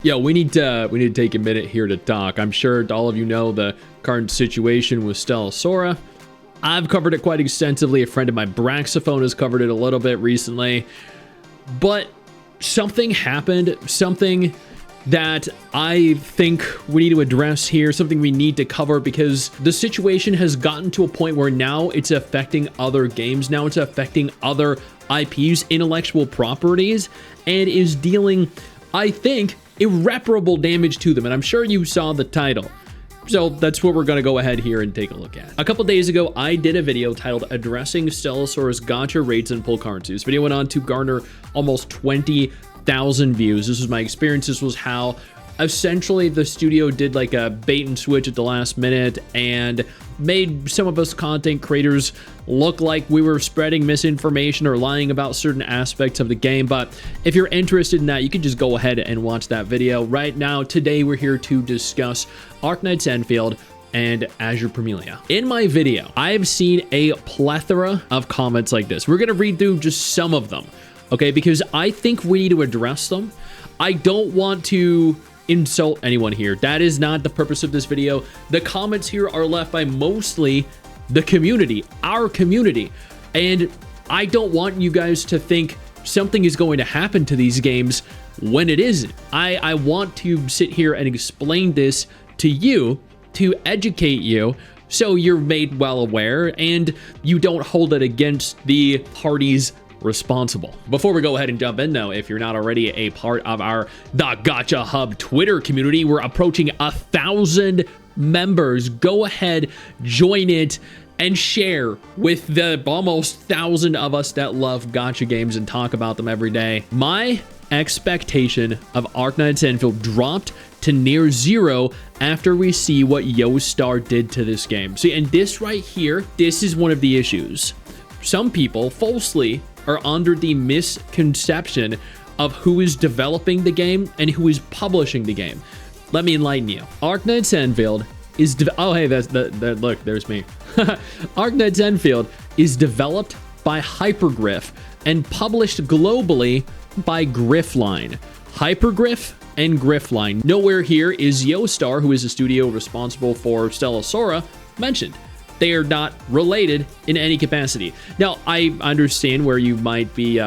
Yeah, we need to take a minute here to talk. I'm sure all of you know the current situation with Stellasaura. I've covered it quite extensively. A friend of mine, Braxophone, has covered it a little bit recently. But something happened, something that I think we need to address here, something we need to cover, because the situation has gotten to a point where now it's affecting other games. Now it's affecting other IPs, intellectual properties, and is dealing, I think, irreparable damage to them. And I'm sure you saw the title. So that's what we're going to go ahead here and take a look at. A couple days ago, I did a video titled Addressing Stellasaura's Gacha Rates and Pull Currency. This video went on to garner almost 20,000 views. This was my experience. This was how essentially the studio did like a bait and switch at the last minute and made some of us content creators look like we were spreading misinformation or lying about certain aspects of the game. But if you're interested in that, you can just go ahead and watch that video. Right now, today, we're here to discuss Arknights Enfield and Azur Promilia. In my video, I've seen a plethora of comments like this. We're going to read through just some of them, okay? Because I think we need to address them. I don't want to insult anyone here. That is not the purpose of this video. The comments here are left by mostly the community, our community. And I don't want you guys to think something is going to happen to these games when it isn't. I want to sit here and explain this to you, to educate you, so you're made well aware and you don't hold it against the parties responsible. Before we go ahead and jump in though, if you're not already a part of our The Gacha Hub Twitter community, we're approaching 1,000 members. Go ahead, join it, and share with the almost 1,000 of us that love gacha games and talk about them every day. My expectation of Arknights Enfield dropped to near zero after we see what Yoastar did to this game. See, and this right here, this is one of the issues. Some people falsely are under the misconception of who is developing the game and who is publishing the game. Let me enlighten you. Arknights Enfield is oh hey, look, there's me. Arknights Enfield is developed by Hypergriff and published globally by Griffline. Hypergriff and Griffline. Nowhere here is Yoastar, who is the studio responsible for Stellasaura, mentioned. They are not related in any capacity. Now, I understand where you might be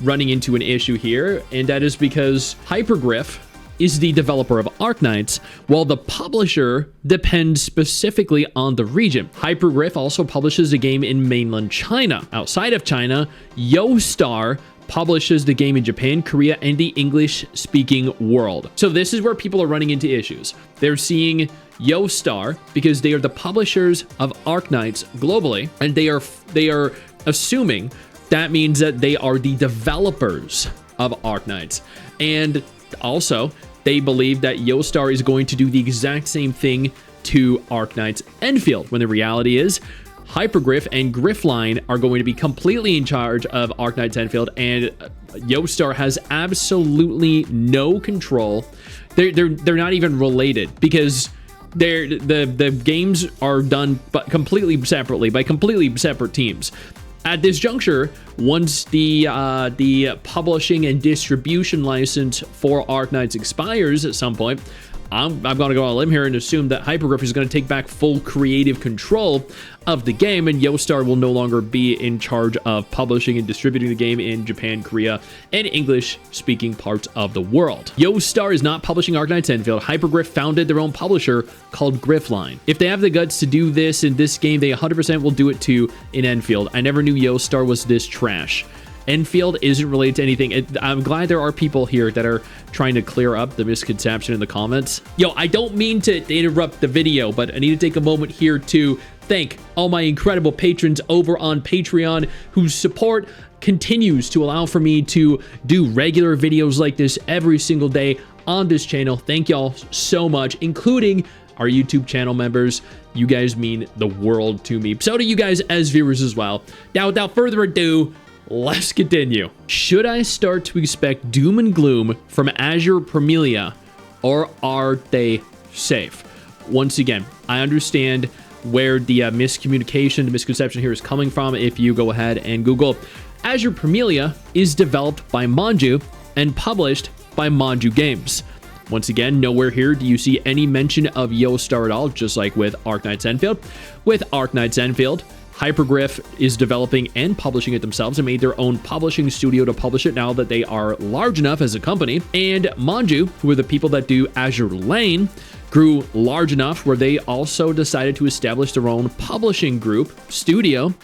running into an issue here, and that is because Hypergriff is the developer of Arknights, while the publisher depends specifically on the region. Hypergriff also publishes the game in mainland China. Outside of China, Yoastar publishes the game in Japan, Korea, and the English-speaking world. So this is where people are running into issues. They're seeing Yoastar because they are the publishers of Arknights globally, and they are assuming that means that they are the developers of Arknights. And also, they believe that Yoastar is going to do the exact same thing to Arknights Enfield, when the reality is Hypergriff and Griffline are going to be completely in charge of Arknights Enfield, and Yoastar has absolutely no control. They're not even related, because the games are done but completely separately by completely separate teams. At this juncture, once the publishing and distribution license for Arknights expires at some point, I'm going to go on a limb here and assume that Hypergriff is going to take back full creative control of the game, and Yoastar will no longer be in charge of publishing and distributing the game in Japan, Korea, and English-speaking parts of the world. Yoastar is not publishing Arknights Enfield. Hypergriff founded their own publisher called Griffline. If they have the guts to do this in this game, they 100% will do it too in Enfield. I never knew Yoastar was this trash. Enfield isn't related to anything. I'm glad there are people here that are trying to clear up the misconception in the comments. Yo, I don't mean to interrupt the video, but I need to take a moment here to thank all my incredible patrons over on Patreon whose support continues to allow for me to do regular videos like this every single day on this channel. Thank y'all so much, including our YouTube channel members. You guys mean the world to me. So do you guys as viewers as well. Now, without further ado, let's continue. Should I start to expect doom and gloom from Azur Promilia, or are they safe? Once again, I understand where the miscommunication, the misconception here is coming from. If you go ahead and Google, Azur Promilia is developed by Manju and published by Manju Games. Once again, nowhere here do you see any mention of Yostar at all, just like with Arknights Enfield. With Arknights Enfield, Hypergriff is developing and publishing it themselves and made their own publishing studio to publish it now that they are large enough as a company. And Manju, who are the people that do Azur Lane, grew large enough where they also decided to establish their own publishing group, studio,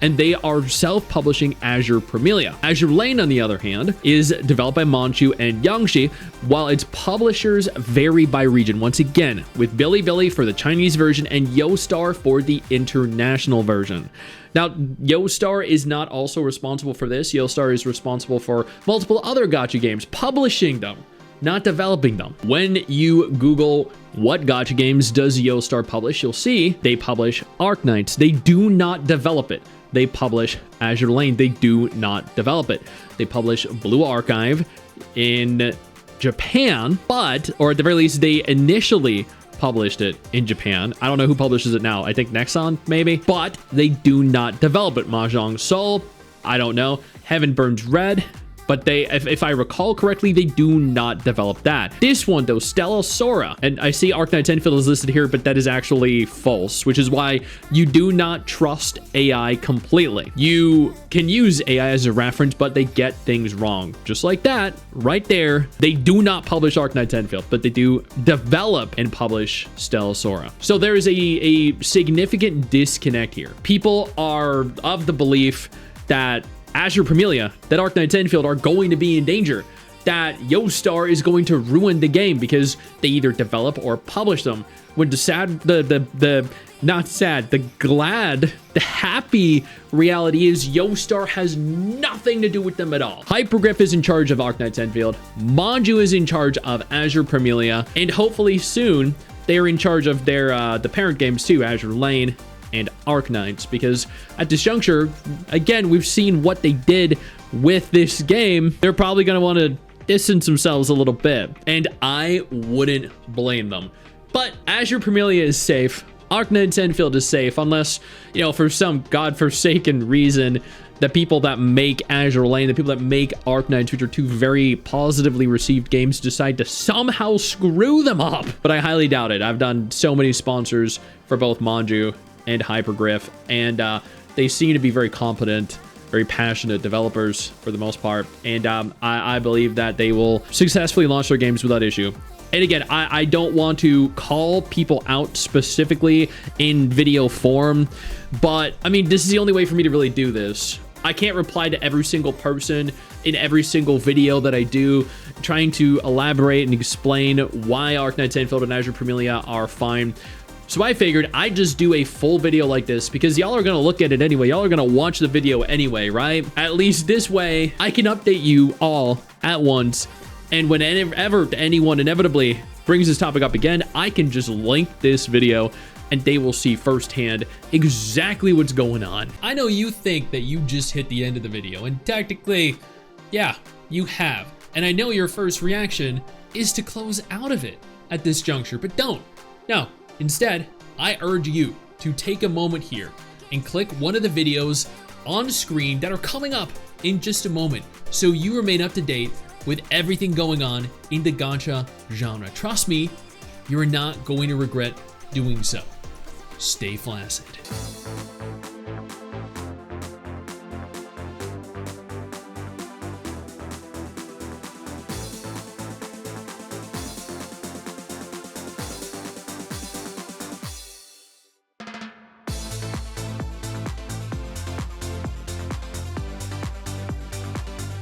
and they are self-publishing Azur Promilia. Azur Lane, on the other hand, is developed by Manchu and Yangshi, while its publishers vary by region. Once again, with Bilibili for the Chinese version and Yostar for the international version. Now, Yostar is not also responsible for this. Yostar is responsible for multiple other gacha games, publishing them, not developing them. When you Google what gacha games does Yostar publish, you'll see they publish Arknights. They do not develop it. They publish Azur Lane. They do not develop it. They publish Blue Archive in Japan, or at the very least, they initially published it in Japan. I don't know who publishes it now. I think Nexon, maybe. But they do not develop it. Mahjong Soul, I don't know. Heaven Burns Red. But they, if I recall correctly, they do not develop that. This one, though, Stellasaura, and I see Arknights Enfield is listed here, but that is actually false, which is why you do not trust AI completely. You can use AI as a reference, but they get things wrong. Just like that, right there. They do not publish Arknights Enfield, but they do develop and publish Stellasaura. So there is a significant disconnect here. People are of the belief that Azur Promilia, that Arknights Enfield are going to be in danger, that Yostar is going to ruin the game because they either develop or publish them. When the happy reality is Yostar has nothing to do with them at all. Hypergriff is in charge of Arknights Enfield, Manju is in charge of Azur Promilia, and hopefully soon they're in charge of their the parent games too, Azur Lane and Arknights, because at this juncture, again, we've seen what they did with this game. They're probably going to want to distance themselves a little bit, and I wouldn't blame them. But Azur Promilia is safe. Arknights Enfield is safe, unless, you know, for some godforsaken reason, the people that make Azur Lane, the people that make Arknights, which are two very positively received games, decide to somehow screw them up. But I highly doubt it. I've done so many sponsors for both Manju and Hypergriff, and they seem to be very competent, very passionate developers for the most part, and I believe that they will successfully launch their games without issue. And again, I don't want to call people out specifically in video form, but I mean, this is the only way for me to really do this. I can't reply to every single person in every single video that I do, trying to elaborate and explain why Arknights Enfield and Azur Promilia are fine. So I figured I'd just do a full video like this because y'all are going to look at it anyway. Y'all are going to watch the video anyway, right? At least this way, I can update you all at once. And whenever anyone inevitably brings this topic up again, I can just link this video and they will see firsthand exactly what's going on. I know you think that you just hit the end of the video, and technically, yeah, you have. And I know your first reaction is to close out of it at this juncture, but don't. No. Instead, I urge you to take a moment here and click one of the videos on screen that are coming up in just a moment so you remain up to date with everything going on in the gacha genre. Trust me, you're not going to regret doing so. Stay flaccid.